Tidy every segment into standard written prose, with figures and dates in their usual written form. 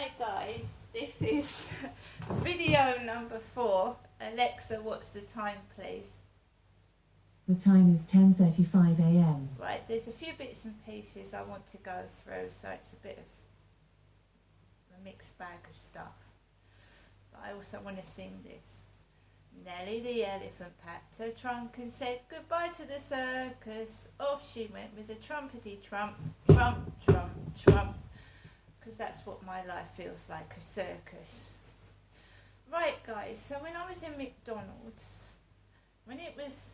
Hi guys, this is video number 4. Alexa, what's the time please? The time is 10:35 a.m. Right, there's a few bits and pieces I want to go through, so it's a bit of a mixed bag of stuff. But I also want to sing this. Nellie the elephant packed her trunk and said goodbye to the circus. Off she went with a trumpety trump, trump, trump, trump. Because that's what my life feels like, a circus. Right guys, so when I was in McDonald's, when it was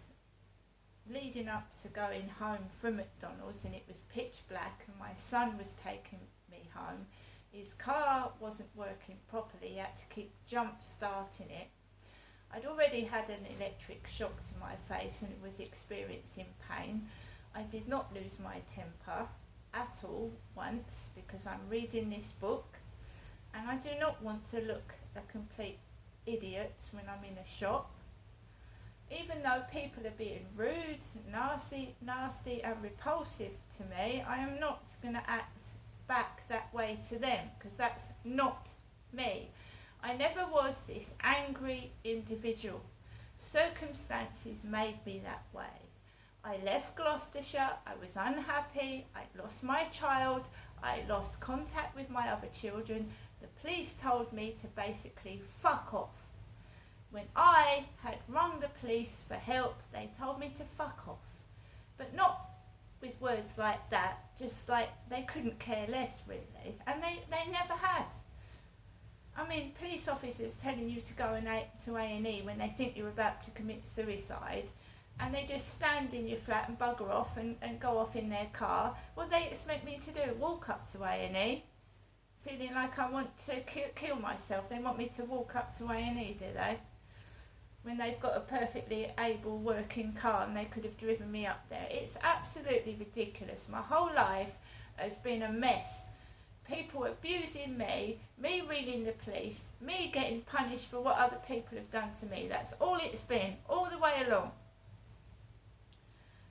leading up to going home from McDonald's and it was pitch black and my son was taking me home, his car wasn't working properly, he had to keep jump starting it. I'd already had an electric shock to my face and was experiencing pain. I did not lose my temper at all once because I'm reading this book and I do not want to look a complete idiot when I'm in a shop. Even though people are being rude, nasty and repulsive to me, I am not going to act back that way to them because that's not me. I never was this angry individual. Circumstances made me that way. I left Gloucestershire, I was unhappy, I lost my child, I lost contact with my other children. The police told me to basically fuck off. When I had rung the police for help, they told me to fuck off. But not with words like that, just like they couldn't care less really, and they never have. I mean, police officers telling you to go to A&E when they think you're about to commit suicide, and they just stand in your flat and bugger off and go off in their car. What they expect me to do? Walk up to A&E? Feeling like I want to kill myself. They want me to walk up to A&E, do they? When they've got a perfectly able working car and they could have driven me up there. It's absolutely ridiculous. My whole life has been a mess. People abusing me ringing the police, me getting punished for what other people have done to me. That's all it's been, all the way along.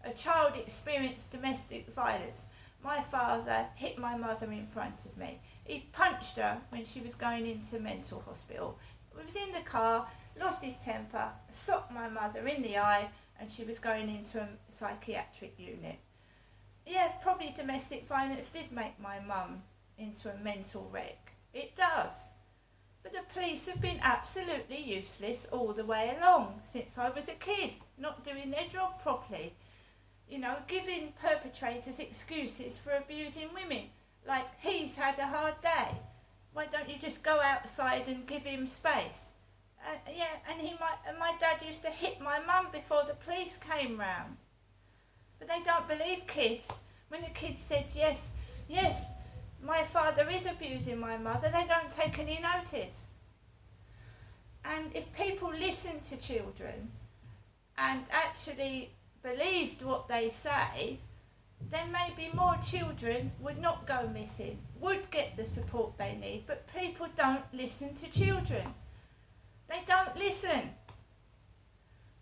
A child experienced domestic violence. My father hit my mother in front of me. He punched her when she was going into mental hospital. We was in the car, lost his temper, socked my mother in the eye, and she was going into a psychiatric unit. Yeah, probably domestic violence did make my mum into a mental wreck. It does. But the police have been absolutely useless all the way along since I was a kid, not doing their job properly. You know, giving perpetrators excuses for abusing women, like he's had a hard day. Why don't you just go outside and give him space? And my dad used to hit my mum before the police came round. But they don't believe kids. When the kids said yes, my father is abusing my mother, they don't take any notice. And if people listen to children and actually believed what they say, then maybe more children would not go missing, would get the support they need. But people don't listen to children. They don't listen.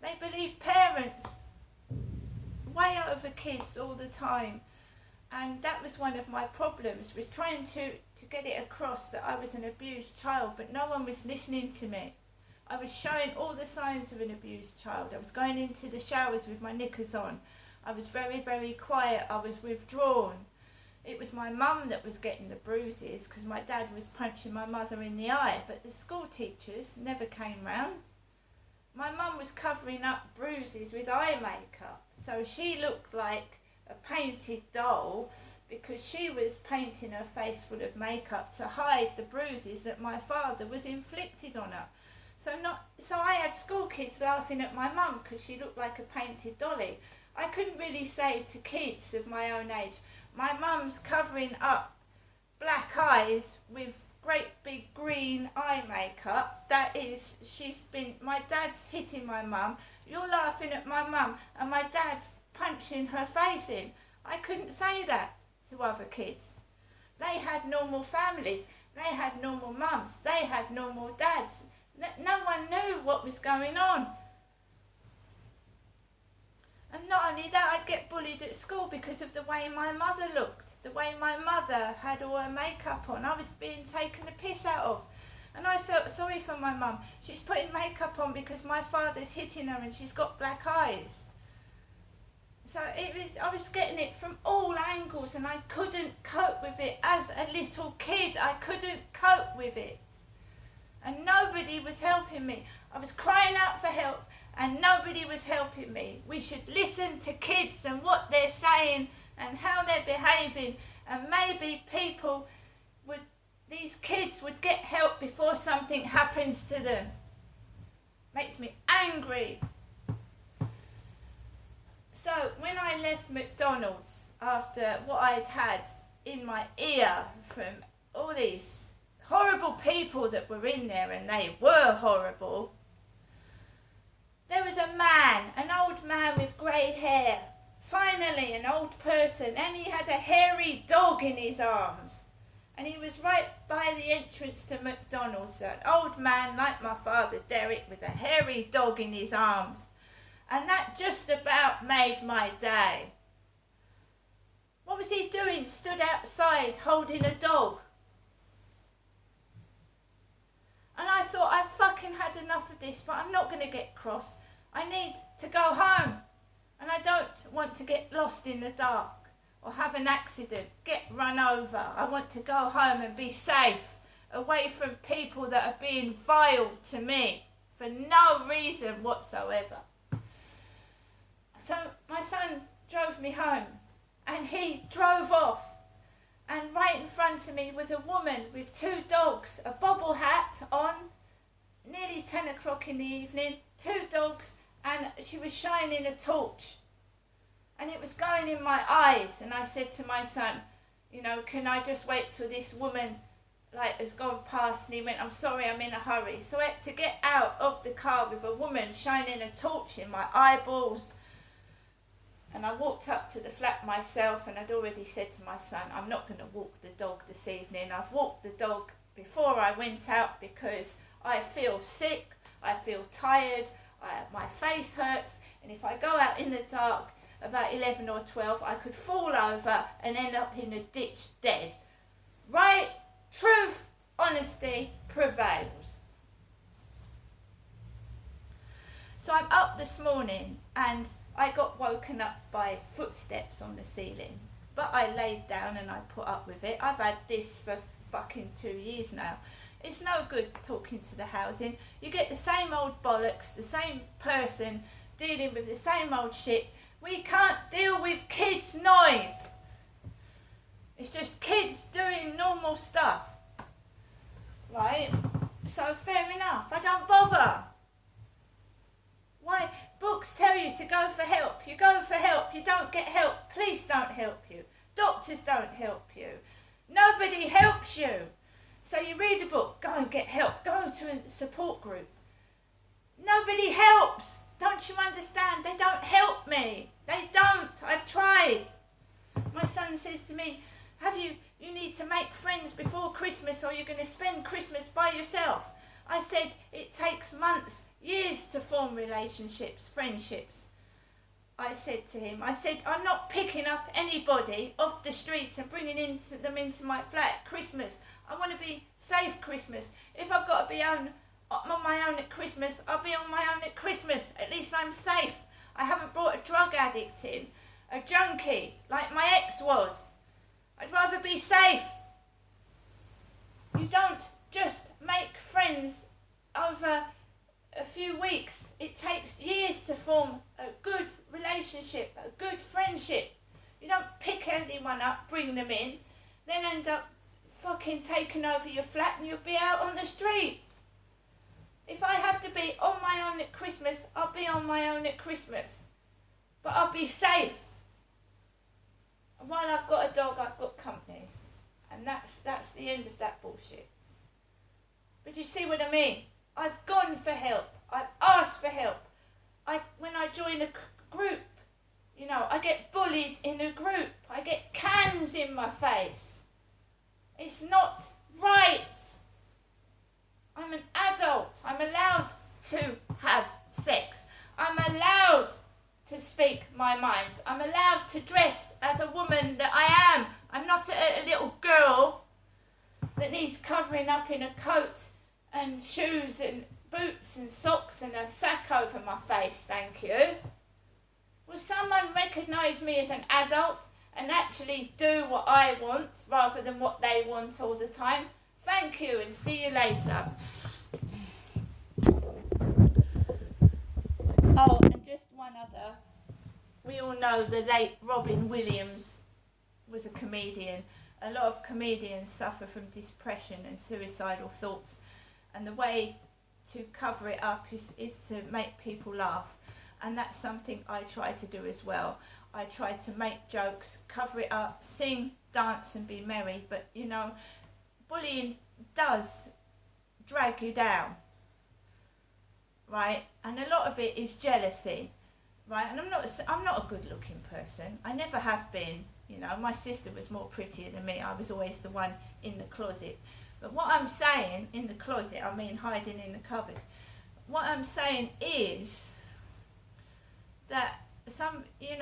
They believe parents way over kids all the time. And that was one of my problems, was trying to get it across that I was an abused child, but no one was listening to me. I was showing all the signs of an abused child. I was going into the showers with my knickers on. I was very, very quiet. I was withdrawn. It was my mum that was getting the bruises because my dad was punching my mother in the eye, but the school teachers never came round. My mum was covering up bruises with eye makeup, so she looked like a painted doll because she was painting her face full of makeup to hide the bruises that my father was inflicted on her. So I had school kids laughing at my mum because she looked like a painted dolly. I couldn't really say to kids of my own age, my mum's covering up black eyes with great big green eye makeup. That is, my dad's hitting my mum, you're laughing at my mum, and my dad's punching her face in. I couldn't say that to other kids. They had normal families, they had normal mums, they had normal dads. No one knew what was going on. And not only that, I'd get bullied at school because of the way my mother looked. the way my mother had all her makeup on. I was being taken the piss out of. And I felt sorry for my mum. She's putting makeup on because my father's hitting her and she's got black eyes. So I was getting it from all angles and I couldn't cope with it as a little kid. I couldn't cope with it. And nobody was helping me. I was crying out for help and nobody was helping me. We should listen to kids and what they're saying and how they're behaving, and maybe these kids would get help before something happens to them. Makes me angry. So when I left McDonald's after what I'd had in my ear from all these horrible people that were in there, and they were horrible, there was a man, an old man with grey hair, finally an old person, and he had a hairy dog in his arms. And he was right by the entrance to McDonald's, an old man like my father Derek with a hairy dog in his arms. And that just about made my day. What was he doing? Stood outside holding a dog. And I thought, I've fucking had enough of this, but I'm not going to get cross. I need to go home. And I don't want to get lost in the dark or have an accident, get run over. I want to go home and be safe, away from people that are being vile to me for no reason whatsoever. So my son drove me home and he drove off, and right in front of me was a woman with two dogs, a bobble hat on, nearly 10 o'clock in the evening, two dogs, and she was shining a torch. And it was going in my eyes, and I said to my son, you know, can I just wait till this woman has gone past? And he went, I'm sorry, I'm in a hurry. So I had to get out of the car with a woman shining a torch in my eyeballs. And I walked up to the flat myself, and I'd already said to my son, I'm not going to walk the dog this evening. I've walked the dog before I went out because I feel sick, I feel tired, my face hurts, and if I go out in the dark about 11 or 12, I could fall over and end up in a ditch dead. Right? Truth, honesty prevails. So I'm up this morning and I got woken up by footsteps on the ceiling, but I laid down and I put up with it. I've had this for fucking 2 years now. It's no good talking to the housing. You get the same old bollocks, the same person dealing with the same old shit. We can't deal with kids' noise. It's just kids doing normal stuff. Right? So fair enough. I don't bother. Why? Books tell you to go for help. You go for help. You don't get help. Police don't help you. Doctors don't help you. Nobody helps you. So you read a book. Go and get help. Go to a support group. Nobody helps. Don't you understand? They don't help me. They don't. I've tried. My son says to me, you need to make friends before Christmas or you're going to spend Christmas by yourself. I said, it takes months, years to form relationships, friendships. I said to him, I'm not picking up anybody off the street and bringing them into my flat at Christmas. I want to be safe Christmas. If I've got to be on my own at Christmas, I'll be on my own at Christmas. At least I'm safe. I haven't brought a drug addict in, a junkie, like my ex was. I'd rather be safe. You don't just make friends over a few weeks. It takes years to form a good relationship, a good friendship. You don't pick anyone up, bring them in, then end up fucking taking over your flat and you'll be out on the street. If I have to be on my own at Christmas, I'll be on my own at Christmas. But I'll be safe. And while I've got a dog, I've got company. And that's the end of that bullshit. But you see what I mean? I've gone for help. I've asked for help. When I join a group, I get bullied in a group. I get cans in my face. It's not right. I'm an adult. I'm allowed to have sex. I'm allowed to speak my mind. I'm allowed to dress as a woman that I am. I'm not a little girl that needs covering up in a coat and shoes and boots and socks and a sack over my face, thank you. Will someone recognise me as an adult and actually do what I want rather than what they want all the time? Thank you and see you later. Oh, and just one other. We all know the late Robin Williams was a comedian. A lot of comedians suffer from depression and suicidal thoughts, and the way to cover it up is to make people laugh, and that's something I try to do as well. I try to make jokes, cover it up, sing, dance and be merry, but you know, bullying does drag you down, right? And a lot of it is jealousy, right? And I'm not a good looking person. I never have been. You know, my sister was more prettier than me. I was always the one in the closet. But what I'm saying, in the closet, I mean hiding in the cupboard. What I'm saying is that you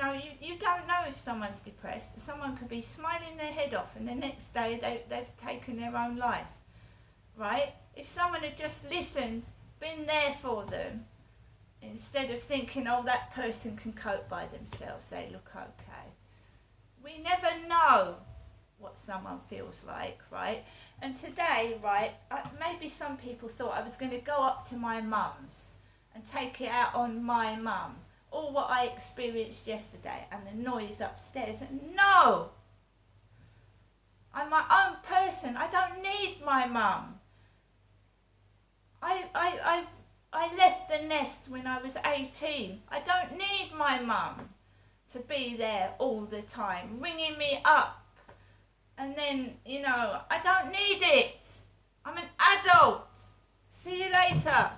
don't know if someone's depressed. Someone could be smiling their head off and the next day they've taken their own life, right? If someone had just listened, been there for them, instead of thinking, oh, that person can cope by themselves, they look okay. We never know what someone feels like, right? And today, right, maybe some people thought I was going to go up to my mum's and take it out on my mum, all what I experienced yesterday and the noise upstairs. No! I'm my own person. I don't need my mum. I left the nest when I was 18. I don't need my mum to be there all the time, ringing me up. And then, you know, I don't need it. I'm an adult. See you later.